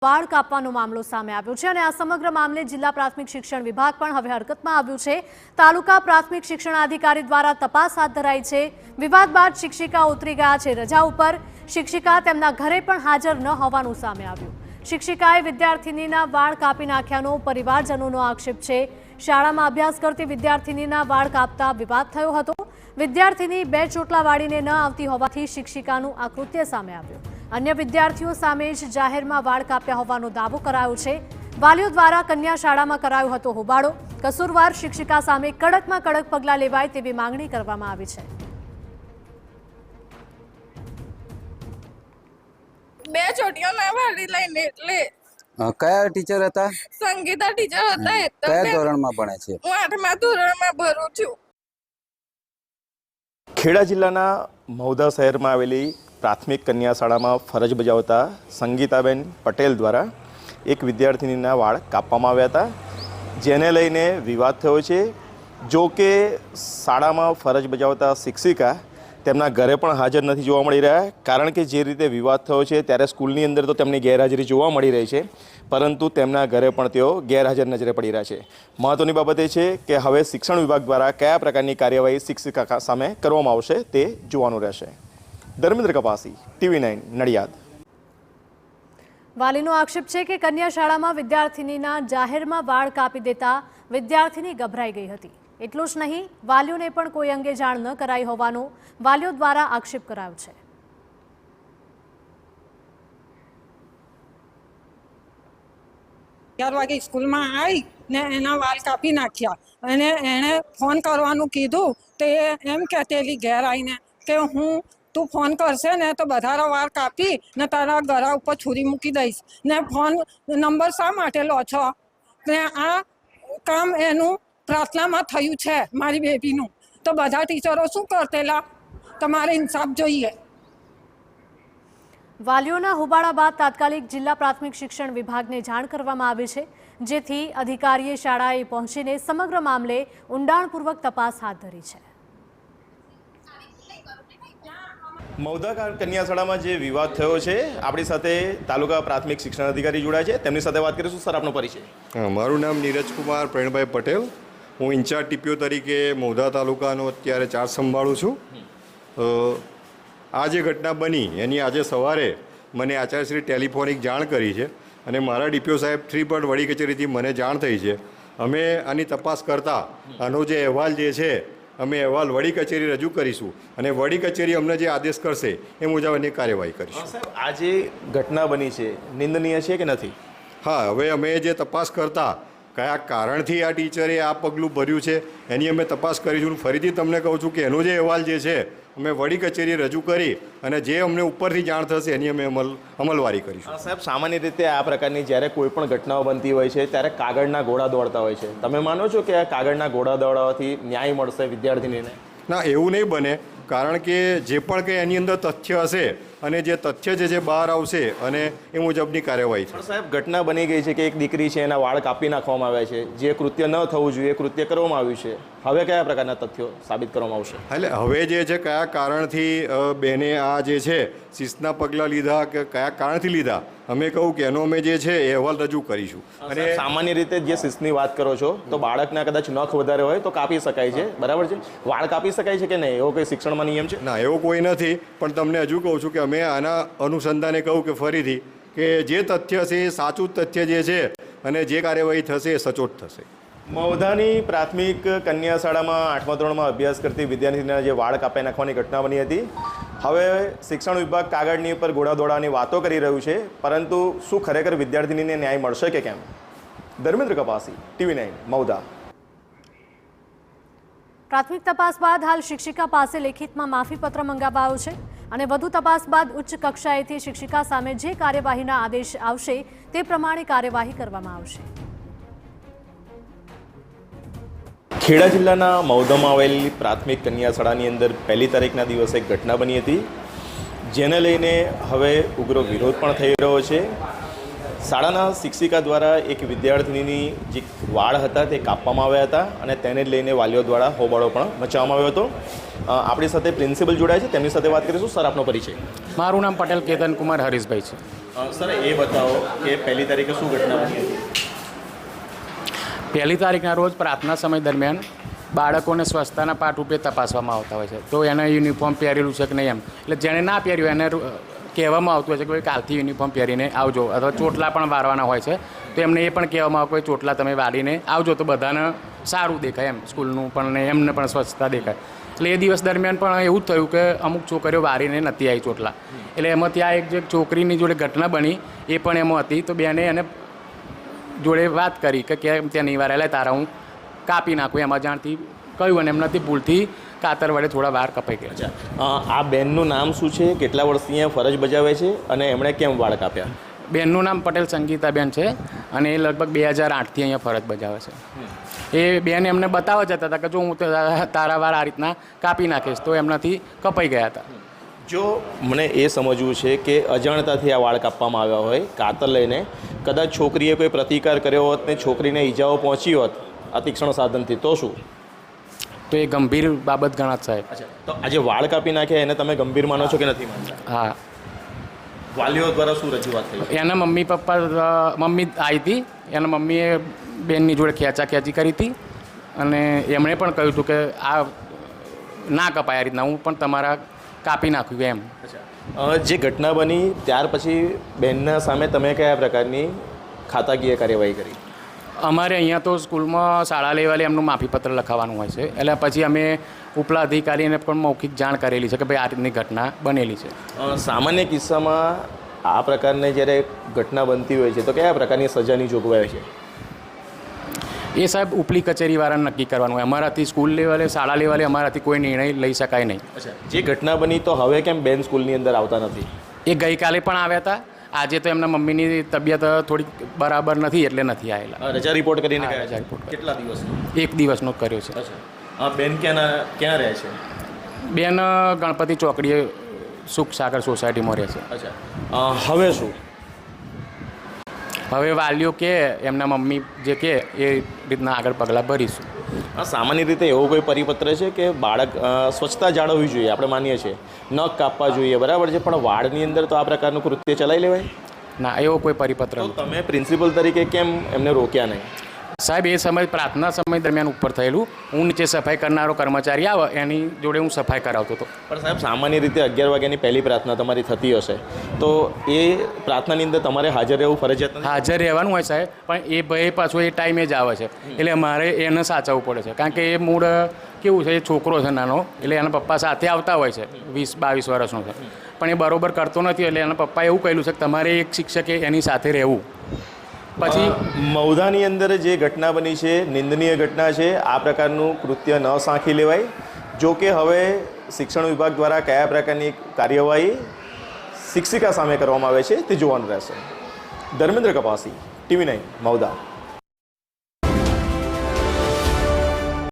વાળ કાપવાનો મામલો સામે આવ્યો છે અને આ સમગ્ર મામલે જિલ્લા પ્રાથમિક શિક્ષણ વિભાગ પણ હવે હરકતમાં આવ્યું છે। તાલુકા પ્રાથમિક શિક્ષણાધિકારી દ્વારા તપાસ હાથ ધરાઈ છે। વિવાદ બાદ શિક્ષિકા ઉતરી ગયા છે રજા ઉપર। શિક્ષિકા તેમના ઘરે પણ હાજર ન હોવાનું સામે આવ્યું। શિક્ષિકાએ વિદ્યાર્થિનીના વાળ કાપી નાખ્યાનો પરિવારજનોનો આક્ષેપ છે। શાળામાં અભ્યાસ કરતી વિદ્યાર્થિનીના વાળ કાપતા વિવાદ થયો હતો। વિદ્યાર્થિની બે ચોટલા વાળીને ન આવતી હોવાથી શિક્ષિકાનું આ કૃત્ય સામે આવ્યું। अन्य विद्यार्थियों सामे ज जाहेરમાં વાળ કાપ્યા હોવાનો દાવો કરાયો છે। વાલીઓ દ્વારા કન્યા શાળામાં કરાયો હતો હોબાળો। કસૂરવાર શિક્ષિકા સામે કડકમાં કડક પગલાં લેવાય તેવી માંગણી કરવામાં આવી છે। બે ચોટીઓના વાળી લઈને એટલે કયા ટીચર હતા? સંગીતા ટીચર હતા। કયા ધોરણમાં ભણે છે? હું 8મા ધોરણમાં ભરું છું। ખેડા જિલ્લાના મહુધા શહેરમાં આવેલી प्राथमिक कन्या शाला में फरज बजावता संगीताबेन पटेल द्वारा एक विद्यार्थिनीना वाळ कापवामां आव्या हता, जेने लईने विवाद थयो छे। जो कि शाला में फरज बजावता शिक्षिका तेमना घरे पण हाजर नहीं जोवा मळी रह्या। कारण के जे रीते विवाद थयो छे त्यारे स्कूलनी अंदर तो तेमनी गैरहाजरी जोवा मळी रही छे, परंतु तेमना घरे पण तेओ गैरहाजर नजरे पड़ी रह्या छे। महत्वनी बाबत ए छे के हवे शिक्षण विभाग द्वारा कया प्रकारनी कार्यवाही शिक्षिका सामे करवामां आवशे ते जोवानुं रहेशे। धर्मेंद्र कपासी, TV9 नडियाद। વાલીનો આક્ષેપ છે કે કન્યા શાળામાં વિદ્યાર્થિનીના જાહેરમાં વાળ કાપી દેતા વિદ્યાર્થિની ગભરાઈ ગઈ હતી। એટલું જ નહીં, વાલીઓને પણ કોઈ અંગે જાણ ન કરાઈ હોવાનો વાલીઓ દ્વારા આક્ષેપ કરાયો છે। 11 વાગે સ્કૂલમાં આવી ને એના વાળ કાપી નાખ્યા અને એણે ફોન કરવાનું કીધું તે એમ કહેતેલી ઘેર આવીને કે હું તું ફોન કરશે ને તો બધારા વાળ કાપી ને તારા ગળા ઉપર છુરી મૂકી દઈશ ને ફોન નંબર શા માટે લો છો ને આ કામ એનું પ્રાર્થનામાં થયું છે મારી બેબીનું। તો બધા ટીચરો શું કરતેલા? તમારે ઇન્સાફ જોઈએ। વાલીઓના હોબાળા બાદ તાત્કાલિક જિલ્લા પ્રાથમિક શિક્ષણ વિભાગને જાણ કરવામાં આવી છે, જેથી અધિકારીએ શાળાએ પહોંચીને સમગ્ર મામલે ઊંડાણપૂર્વક તપાસ હાથ ધરી છે। મહુધા કન્યા શાળામાં જે વિવાદ થયો છે, આપણી સાથે તાલુકા પ્રાથમિક શિક્ષણ અધિકારી જોડાયા છે, તેમની સાથે વાત કરીશું। સર, આપનો પરિચય? મારું નામ નીરજકુમાર પ્રવીણભાઈ પટેલ। હું ઇન્ચાર્જ ટીપીઓ તરીકે મહુધા તાલુકાનો અત્યારે ચાર્જ સંભાળું છું। આ જે ઘટના બની એની આજે સવારે મને આચાર્યશ્રી ટેલિફોનિક જાણ કરી છે અને મારા ડીપીઓ સાહેબ 3 પણ વડી કચેરીથી મને જાણ થઈ છે। અમે આની તપાસ કરતાં આનો જે અહેવાલ જે છે અમે અહેવાલ વડી કચેરી રજૂ કરીશું અને વડી કચેરી અમને જે આદેશ કરશે એ મુજબ એની કાર્યવાહી કરીશું। સાહેબ, આ જે ઘટના બની છે નિંદનીય છે કે નથી? હા, હવે અમે જે તપાસ કરતા કયા કારણથી આ ટીચરે આ પગલું ભર્યું છે એની અમે તપાસ કરીશું। ફરીથી તમને કહું છું કે એનો જે અહેવાલ જે છે અમે વડી કચેરી રજૂ કરી અને જે અમને ઉપરથી જાણ થશે એની અમે અમલવારી કરીશું। સાહેબ, સામાન્ય રીતે આ પ્રકારની જ્યારે કોઈ પણ ઘટનાઓ બનતી હોય છે ત્યારે કાગળના ઘોડા દોડતા હોય છે। તમે માનો છો કે આ કાગળના ઘોડા દોડવાથી ન્યાય મળશે વિદ્યાર્થીનીને? ના, એવું નહીં બને, કારણ કે જે પણ કંઈ એની અંદર તથ્ય હશે અને જે તથ્ય જે બહાર આવશે અને એ મુજબની કાર્યવાહી છે। સાહેબ, ઘટના બની ગઈ છે કે એક દીકરી છે એના વાળ કાપી નાખવામાં આવ્યા છે, જે કૃત્ય ન થવું જોઈએ એ કૃત્ય કરવામાં આવ્યું છે। હવે કયા પ્રકારના તથ્યો સાબિત કરવામાં આવશે? એટલે હવે જે છે કયા કારણથી બેને આ જે છે શિસ્તના પગલાં લીધા કે કયા કારણથી લીધા અમે કહું કે એનો અમે જે છે એ અહેવાલ રજૂ કરીશું। અને સામાન્ય રીતે જે શિસ્તની વાત કરો છો તો બાળકના કદાચ નખ વધારે હોય તો કાપી શકાય છે, બરાબર છે? વાળ કાપી શકાય છે કે નહીં, એવો કોઈ શિક્ષણમાં નિયમ છે? ના, એવો કોઈ નથી, પણ તમને હજુ કહું છું કે અમે આના અનુસંધાને કહું કે ફરીથી કે જે તથ્ય છે એ સાચું તથ્ય જે છે અને જે કાર્યવાહી થશે એ સચોટ થશે। મહુધાની પ્રાથમિક કન્યા શાળામાં 8મા ધોરણમાં અભ્યાસ કરતી વિદ્યાર્થીના જે વાળ કાપી નાખવાની ઘટના બની હતી, હવે શિક્ષણ વિભાગ કાગળની ઉપર ઘોડા દોડાની વાતો કરી રહ્યું છે, પરંતુ શું ખરેખર વિદ્યાર્થીનીને ન્યાય મળશે કે કેમ? ધર્મેન્દ્ર કપાસી, TV9 મહુધા। પ્રાથમિક તપાસ બાદ હાલ શિક્ષિકા પાસે લેખિતમાં માફીપત્ર મંગાવાયો છે અને વધુ તપાસ બાદ ઉચ્ચ કક્ષાએથી શિક્ષિકા સામે જે કાર્યવાહીના આદેશ આવશે તે પ્રમાણે કાર્યવાહી કરવામાં આવશે। ખેડા જિલ્લાના મહુધામાં આવેલી પ્રાથમિક કન્યા શાળાની અંદર 1લી તારીખના દિવસે એક ઘટના બની હતી, જેને લઈને હવે ઉગ્ર વિરોધ પણ થઈ રહ્યો છે। શાળાના શિક્ષિકા દ્વારા એક વિદ્યાર્થિનીની જે વાળ હતા તે કાપવામાં આવ્યા હતા અને તેને લઈને વાલીઓ દ્વારા હોબાળો પણ મચાવવામાં આવ્યો હતો। આપણી સાથે પ્રિન્સિપલ જોડાય છે, તેમની સાથે વાત કરીશું। સર, આપનો પરિચય? મારું નામ પટેલ કેતન કુમાર હરીશભાઈ છે। સર એ બતાવો કે પહેલી તારીખે શું ઘટના બની હતી? પહેલી તારીખના રોજ પ્રાર્થના સમય દરમિયાન બાળકોને સ્વચ્છતાના પાઠરૂપે તપાસવામાં આવતા હોય છે. તો એને યુનિફોર્મ પહેરેલું છે કે નહીં એમ, એટલે જેણે ના પહેર્યું એને કહેવામાં આવતું હોય છે કે ભાઈ કાલથી યુનિફોર્મ પહેરીને આવજો, અથવા ચોટલા પણ વારવાના હોય છે તો એમને એ પણ કહેવામાં આવે કે ચોટલા તમે વાળીને આવજો તો બધાને સારું દેખાય એમ, સ્કૂલનું પણ ને એમને પણ સ્વચ્છતા દેખાય. એટલે એ દિવસ દરમિયાન પણ એવું જ થયું કે અમુક છોકરીઓ વારીને નથી આવી ચોટલા, એટલે એમાં ત્યાં એક જે છોકરીની જોડે ઘટના બની એ પણ એમાં હતી. તો બેને એને જોડે વાત કરી કે કેમ ત્યાં નહીં વારેલા, તારા હું કાપી નાખું. એમાં જાણથી કહ્યું અને એમનાથી ભૂલથી કાતર વડે થોડા વાર કપાઈ ગયા. આ બેનનું નામ શું છે, કેટલા વર્ષથી અહીંયા ફરજ બજાવે છે અને એમણે કેમ વાળ કાપ્યા? બેનનું નામ પટેલ સંગીતાબેન છે અને એ લગભગ 2008થી અહીંયા ફરજ બજાવે છે. એ બેન એમને બતાવવા જતા હતા કે જો હું તારા વાર આ રીતના કાપી નાખીશ, તો એમનાથી કપાઈ ગયા હતા. જો મને એ સમજવું છે કે અજાણતાથી આ વાળ કાપવામાં આવ્યા હોય કાતર લઈને, કદાચ છોકરીએ કોઈ પ્રતિકાર કર્યો હોત ને છોકરીને ઈજાઓ પહોંચી હોત આ તીક્ષ્ણ સાધનથી, તો શું? તો એ ગંભીર બાબત ગણાત સાહેબ. તો આજે વાળ કાપી નાખ્યા એને તમે ગંભીર માનો છો કે નથી માનતા? હા. વાલીઓ દ્વારા શું રજૂઆત થઈ? એના મમ્મી આવી હતી, એના મમ્મીએ બેનની જોડે ખેંચી કરી હતી અને એમણે પણ કહ્યું હતું કે આ ના કપાય આ રીતના, હું પણ તમારા કાપી નાખ્યું એમ. જે ઘટના બની ત્યાર પછી બેનના સામે તમે કયા પ્રકારની ખાતાકીય કાર્યવાહી કરી? અમારે અહીંયા તો સ્કૂલમાં શાળા લેવલે એમનું માફીપત્ર લખાવવાનું હોય છે, એટલે પછી અમે ઉપલા અધિકારીને પણ મૌખિક જાણ કરેલી છે કે ભાઈ આ રીતની ઘટના બનેલી છે. સામાન્ય કિસ્સામાં આ પ્રકારની જ્યારે ઘટના બનતી હોય છે તો કયા પ્રકારની સજાની જોગવાઈ છે? એ સાહેબ ઉપલી કચેરીવાળાને નક્કી કરવાનું હોય. અમારાથી સ્કૂલ લેવલે શાળા લેવલે અમારાથી કોઈ નિર્ણય લઈ શકાય નહીં. જે ઘટના બની તો હવે કેમ બેન સ્કૂલની અંદર આવતા નથી? એ ગઈકાલે પણ આવ્યા હતા, આજે તો એમના મમ્મીની તબિયત થોડીક બરાબર નથી એટલે નથી આવેલા. રજા રિપોર્ટ કરીને હા, રજા રિપોર્ટ કર્યો. કેટલા દિવસનો? 1 દિવસનો જ કર્યો છે. બેન ક્યાં રહે છે? બેન ગણપતિ ચોકડીએ સુખ સાગર સોસાયટીમાં રહે છે. હવે શું? હવે વાલીઓ કે એમના મમ્મી જે કે એ રીતના આગળ પગલાં ભરીશું. સામાન્ય રીતે એવો કોઈ પરિપત્ર છે કે બાળક સ્વચ્છતા જાળવવી જોઈએ, આપણે માનીએ છીએ, નખ કાપવા જોઈએ, બરાબર છે, પણ વાળની અંદર તો આ પ્રકારનું કૃત્ય ચલાવી લેવાય? ના, એવો કોઈ પરિપત્ર તો નથી. તમે પ્રિન્સિપલ તરીકે કેમ એમને રોક્યા નહીં? સાહેબ એ સમય પ્રાર્થના સમય દરમિયાન ઉપર થયેલું, હું નીચે સફાઈ કરનારો કર્મચારી આવે એની જોડે હું સફાઈ કરાવતો હતો. પણ સાહેબ સામાન્ય રીતે 11 વાગ્યાની પહેલી પ્રાર્થના તમારી થતી હશે તો એ પ્રાર્થનાની અંદર તમારે હાજર રહેવું ફરજિયાત નથી? હાજર રહેવાનું હોય સાહેબ, પણ એ ભાઈ પાછો એ ટાઈમે જ આવે છે, એટલે મારે એને સાચવવું પડે છે. કારણ કે એ મૂળ કેવું છે, એ છોકરો છે નાનો, એટલે એના પપ્પા સાથે આવતા હોય છે, 20-22 વર્ષનો છે, પણ એ બરોબર કરતો નથી. એટલે એના પપ્પાએ એવું કહેલું છે કે તમારે એક શિક્ષકે એની સાથે રહેવું. પછી મૌધાની અંદર જે ઘટના બની છે નિંદનીય ઘટના છે, આ પ્રકારનું કૃત્ય ન સાંખી લેવાય. જો કે હવે શિક્ષણ વિભાગ દ્વારા કયા પ્રકારની કાર્યવાહી શિક્ષિકા સામે કરવામાં આવે છે તે જોવાનું રહેશે. ધર્મેન્દ્ર કપાસી, TV9 મૌધા.